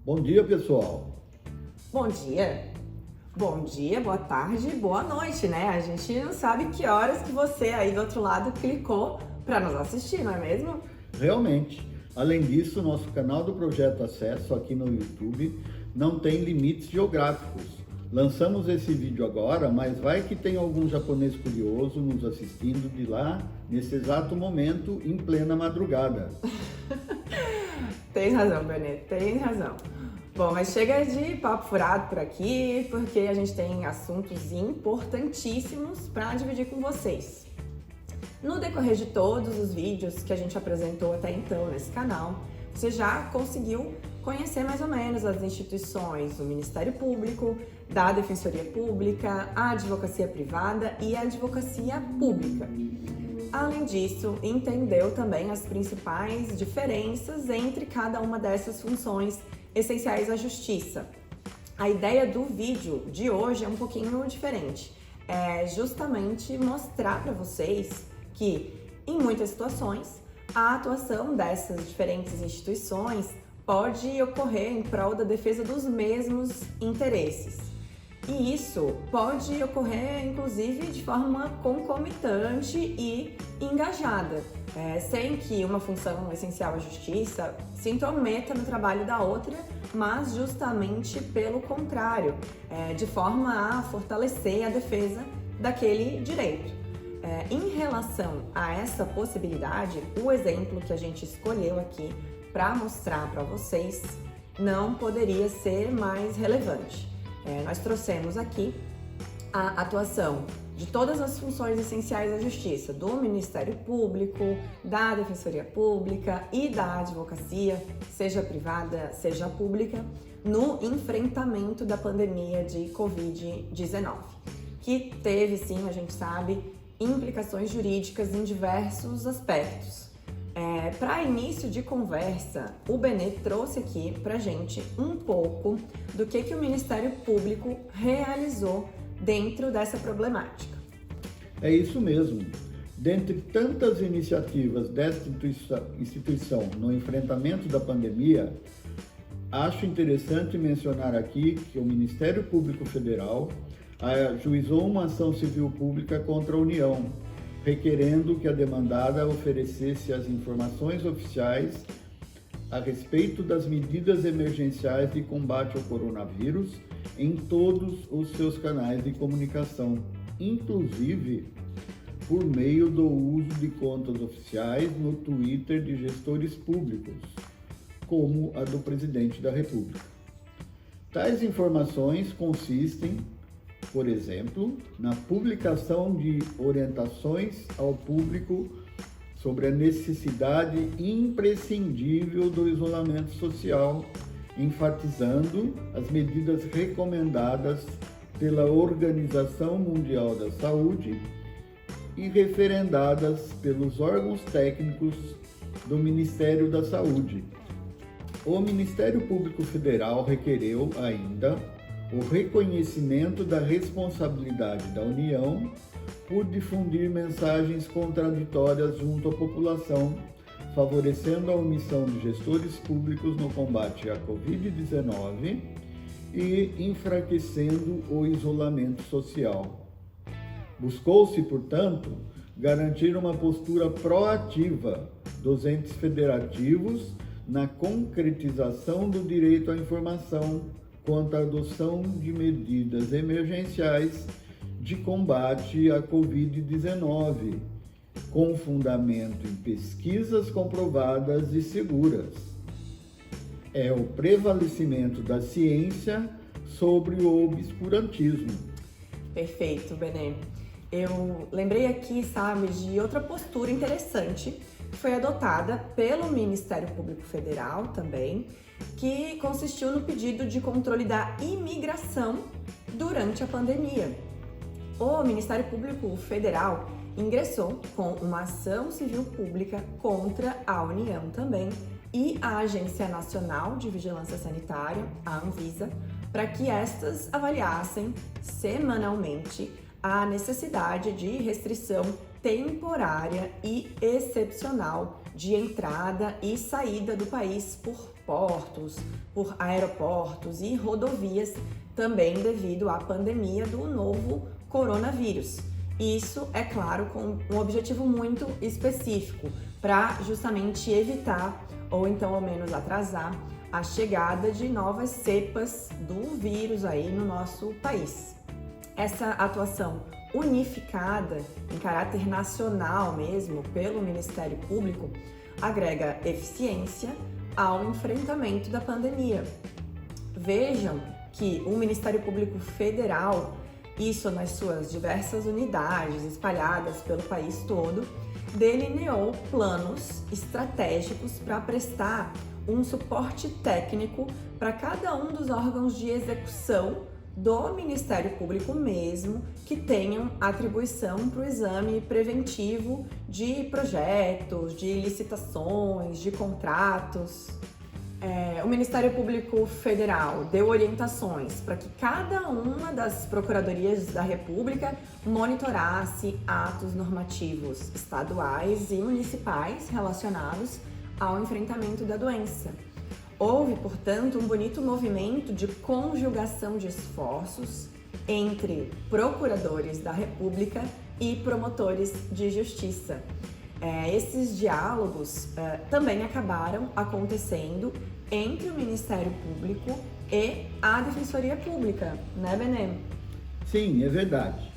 Bom dia, pessoal. Bom dia. Bom dia, boa tarde, boa noite, né? A gente não sabe que horas que você aí do outro lado clicou para nos assistir, não é mesmo? Realmente, além disso, nosso canal do Projeto Acesso aqui no YouTube não tem limites geográficos. Lançamos esse vídeo agora, mas vai que tem algum japonês curioso nos assistindo de lá, nesse exato momento, em plena madrugada. Tem razão, Benê, tem razão. Bom, mas chega de papo furado por aqui, porque a gente tem assuntos importantíssimos para dividir com vocês. No decorrer de todos os vídeos que a gente apresentou até então nesse canal, você já conseguiu conhecer mais ou menos as instituições, o Ministério Público, da Defensoria Pública, a Advocacia Privada e a Advocacia Pública. Além disso, entendeu também as principais diferenças entre cada uma dessas funções essenciais à justiça. A ideia do vídeo de hoje é um pouquinho diferente. É justamente mostrar para vocês que, em muitas situações, a atuação dessas diferentes instituições pode ocorrer em prol da defesa dos mesmos interesses. E isso pode ocorrer, inclusive, de forma concomitante e engajada, sem que uma função essencial à justiça se intrometa no trabalho da outra, mas justamente pelo contrário, de forma a fortalecer a defesa daquele direito. Em relação a essa possibilidade, o exemplo que a gente escolheu aqui para mostrar para vocês não poderia ser mais relevante. Nós trouxemos aqui a atuação de todas as funções essenciais da Justiça, do Ministério Público, da Defensoria Pública e da Advocacia, seja privada, seja pública, no enfrentamento da pandemia de Covid-19, que teve, sim, a gente sabe, implicações jurídicas em diversos aspectos. Para início de conversa, o Benê trouxe aqui pra gente um pouco do que o Ministério Público realizou dentro dessa problemática. É isso mesmo. Dentre tantas iniciativas desta instituição no enfrentamento da pandemia, acho interessante mencionar aqui que o Ministério Público Federal ajuizou uma ação civil pública contra a União, requerendo que a demandada oferecesse as informações oficiais a respeito das medidas emergenciais de combate ao coronavírus em todos os seus canais de comunicação, inclusive por meio do uso de contas oficiais no Twitter de gestores públicos, como a do presidente da República. Tais informações consistem, por exemplo, na publicação de orientações ao público sobre a necessidade imprescindível do isolamento social, enfatizando as medidas recomendadas pela Organização Mundial da Saúde e referendadas pelos órgãos técnicos do Ministério da Saúde. O Ministério Público Federal requereu ainda o reconhecimento da responsabilidade da União por difundir mensagens contraditórias junto à população, favorecendo a omissão de gestores públicos no combate à Covid-19 e enfraquecendo o isolamento social. Buscou-se, portanto, garantir uma postura proativa dos entes federativos na concretização do direito à informação quanto à adoção de medidas emergenciais de combate à Covid-19, com fundamento em pesquisas comprovadas e seguras. É o prevalecimento da ciência sobre o obscurantismo. Perfeito, Benê. Eu lembrei aqui, sabe, de outra postura interessante que foi adotada pelo Ministério Público Federal também, que consistiu no pedido de controle da imigração durante a pandemia. O Ministério Público Federal ingressou com uma ação civil pública contra a União também e a Agência Nacional de Vigilância Sanitária, a Anvisa, para que estas avaliassem semanalmente a necessidade de restrição temporária e excepcional de entrada e saída do país por portos, por aeroportos e rodovias, também devido à pandemia do novo coronavírus. Isso, é claro, com um objetivo muito específico, para justamente evitar, ou então ao menos atrasar, a chegada de novas cepas do vírus aí no nosso país. Essa atuação unificada, em caráter nacional mesmo, pelo Ministério Público, agrega eficiência ao enfrentamento da pandemia. Vejam que o Ministério Público Federal, isso nas suas diversas unidades espalhadas pelo país todo, delineou planos estratégicos para prestar um suporte técnico para cada um dos órgãos de execução do Ministério Público mesmo, que tenham atribuição para o exame preventivo de projetos, de licitações, de contratos. O Ministério Público Federal deu orientações para que cada uma das procuradorias da República monitorasse atos normativos estaduais e municipais relacionados ao enfrentamento da doença. Houve, portanto, um bonito movimento de conjugação de esforços entre procuradores da República e promotores de justiça. Esses diálogos também acabaram acontecendo entre o Ministério Público e a Defensoria Pública, né, Benê? Sim, é verdade.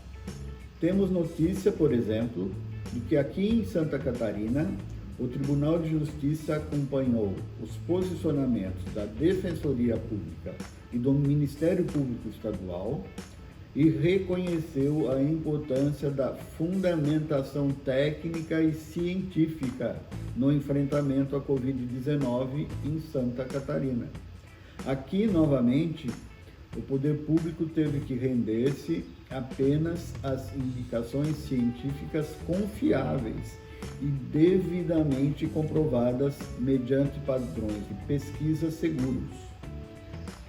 Temos notícia, por exemplo, de que aqui em Santa Catarina, o Tribunal de Justiça acompanhou os posicionamentos da Defensoria Pública e do Ministério Público Estadual e reconheceu a importância da fundamentação técnica e científica no enfrentamento à Covid-19 em Santa Catarina. Aqui, novamente, o poder público teve que render-se apenas às indicações científicas confiáveis e devidamente comprovadas mediante padrões de pesquisa seguros.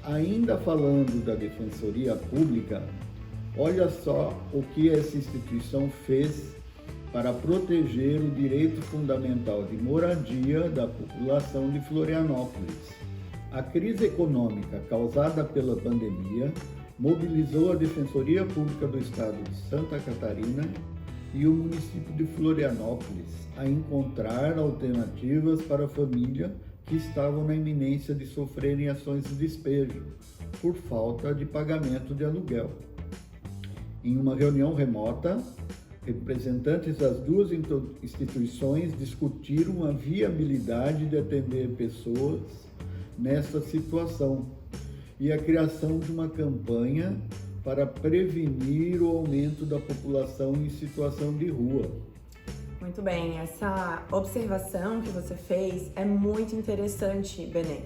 Ainda falando da Defensoria Pública, olha só o que essa instituição fez para proteger o direito fundamental de moradia da população de Florianópolis. A crise econômica causada pela pandemia mobilizou a Defensoria Pública do Estado de Santa Catarina e o município de Florianópolis a encontrar alternativas para a família que estavam na iminência de sofrerem ações de despejo por falta de pagamento de aluguel. Em uma reunião remota, representantes das duas instituições discutiram a viabilidade de atender pessoas nesta situação e a criação de uma campanha para prevenir o aumento da população em situação de rua. Muito bem, essa observação que você fez é muito interessante, Benê,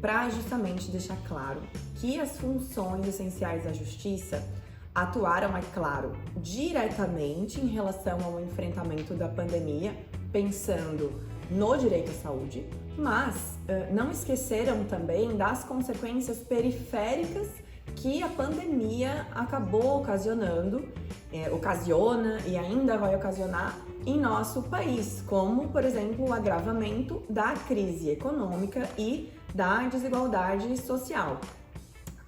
para justamente deixar claro que as funções essenciais da justiça atuaram, é claro, diretamente em relação ao enfrentamento da pandemia, pensando no direito à saúde, mas não esqueceram também das consequências periféricas que a pandemia acabou ocasionando, ocasiona e ainda vai ocasionar em nosso país, como, por exemplo, o agravamento da crise econômica e da desigualdade social.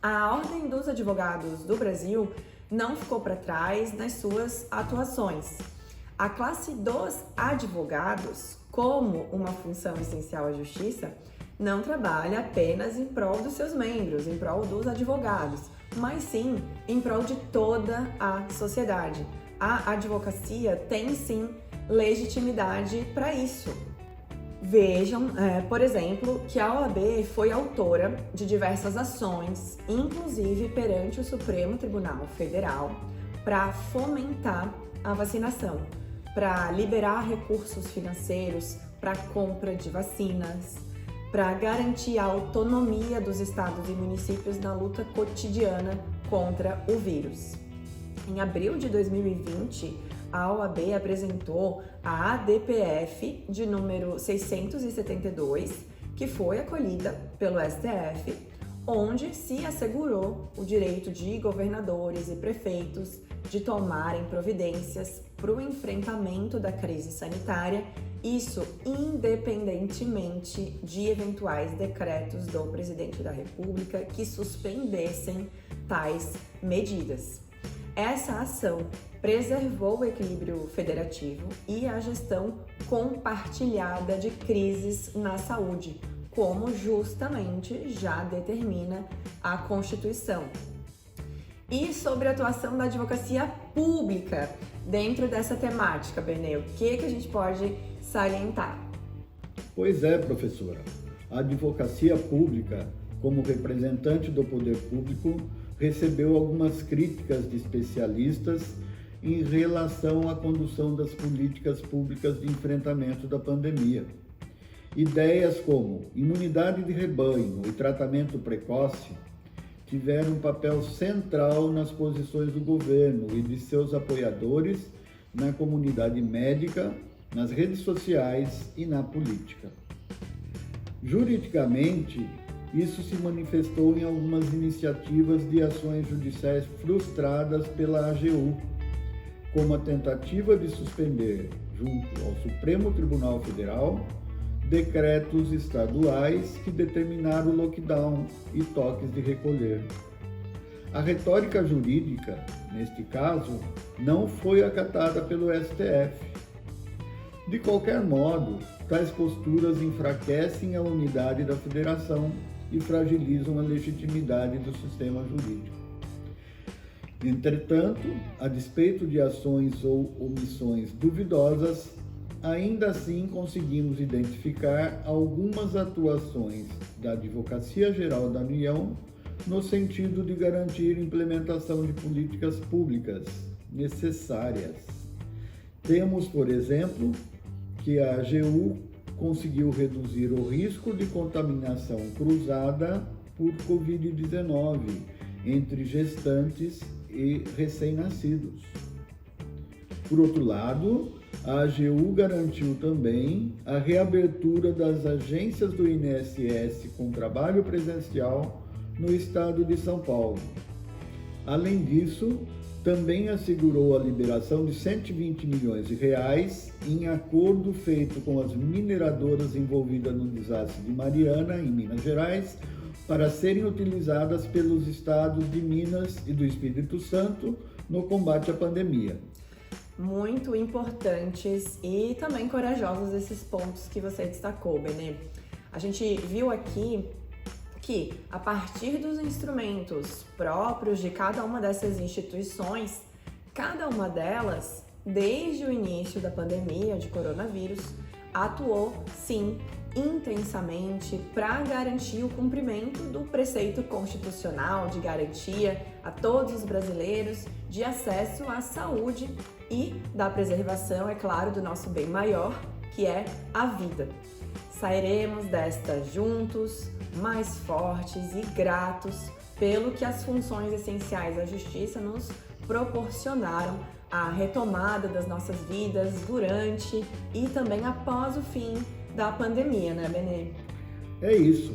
A Ordem dos Advogados do Brasil não ficou para trás nas suas atuações. A classe dos advogados, como uma função essencial à justiça, não trabalha apenas em prol dos seus membros, em prol dos advogados, mas sim em prol de toda a sociedade. A advocacia tem sim legitimidade para isso. Vejam, por exemplo, que a OAB foi autora de diversas ações, inclusive perante o Supremo Tribunal Federal, para fomentar a vacinação, para liberar recursos financeiros para a compra de vacinas, para garantir a autonomia dos estados e municípios na luta cotidiana contra o vírus. Em abril de 2020, a OAB apresentou a ADPF de número 672, que foi acolhida pelo STF, onde se assegurou o direito de governadores e prefeitos de tomarem providências para o enfrentamento da crise sanitária Isso independentemente de eventuais decretos do presidente da República que suspendessem tais medidas. Essa ação preservou o equilíbrio federativo e a gestão compartilhada de crises na saúde, como justamente já determina a Constituição. E sobre a atuação da advocacia pública dentro dessa temática, Benê, o que a gente pode salientar? Pois é, professora. A advocacia pública, como representante do poder público, recebeu algumas críticas de especialistas em relação à condução das políticas públicas de enfrentamento da pandemia. Ideias como imunidade de rebanho e tratamento precoce tiveram um papel central nas posições do governo e de seus apoiadores na comunidade médica, nas redes sociais e na política. Juridicamente, isso se manifestou em algumas iniciativas de ações judiciais frustradas pela AGU, como a tentativa de suspender, junto ao Supremo Tribunal Federal, decretos estaduais que determinaram o lockdown e toques de recolher. A retórica jurídica, neste caso, não foi acatada pelo STF. De qualquer modo, tais posturas enfraquecem a unidade da federação e fragilizam a legitimidade do sistema jurídico. Entretanto, a despeito de ações ou omissões duvidosas, ainda assim conseguimos identificar algumas atuações da Advocacia Geral da União no sentido de garantir implementação de políticas públicas necessárias. Temos, por exemplo, que a AGU conseguiu reduzir o risco de contaminação cruzada por Covid-19 entre gestantes e recém-nascidos. Por outro lado, a AGU garantiu também a reabertura das agências do INSS com trabalho presencial no estado de São Paulo. Além disso, também assegurou a liberação de 120 milhões de reais em acordo feito com as mineradoras envolvidas no desastre de Mariana, em Minas Gerais, para serem utilizadas pelos estados de Minas e do Espírito Santo no combate à pandemia. Muito importantes e também corajosos esses pontos que você destacou, Benê. A gente viu aqui que, a partir dos instrumentos próprios de cada uma dessas instituições, cada uma delas, desde o início da pandemia de coronavírus, atuou, sim, intensamente para garantir o cumprimento do preceito constitucional de garantia a todos os brasileiros de acesso à saúde e da preservação, é claro, do nosso bem maior, que é a vida. Sairemos desta juntos, mais fortes e gratos pelo que as funções essenciais da justiça nos proporcionaram a retomada das nossas vidas durante e também após o fim da pandemia, né, Benê? É isso.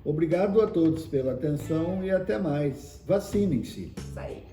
Obrigado a todos pela atenção e até mais. Vacinem-se. Isso aí.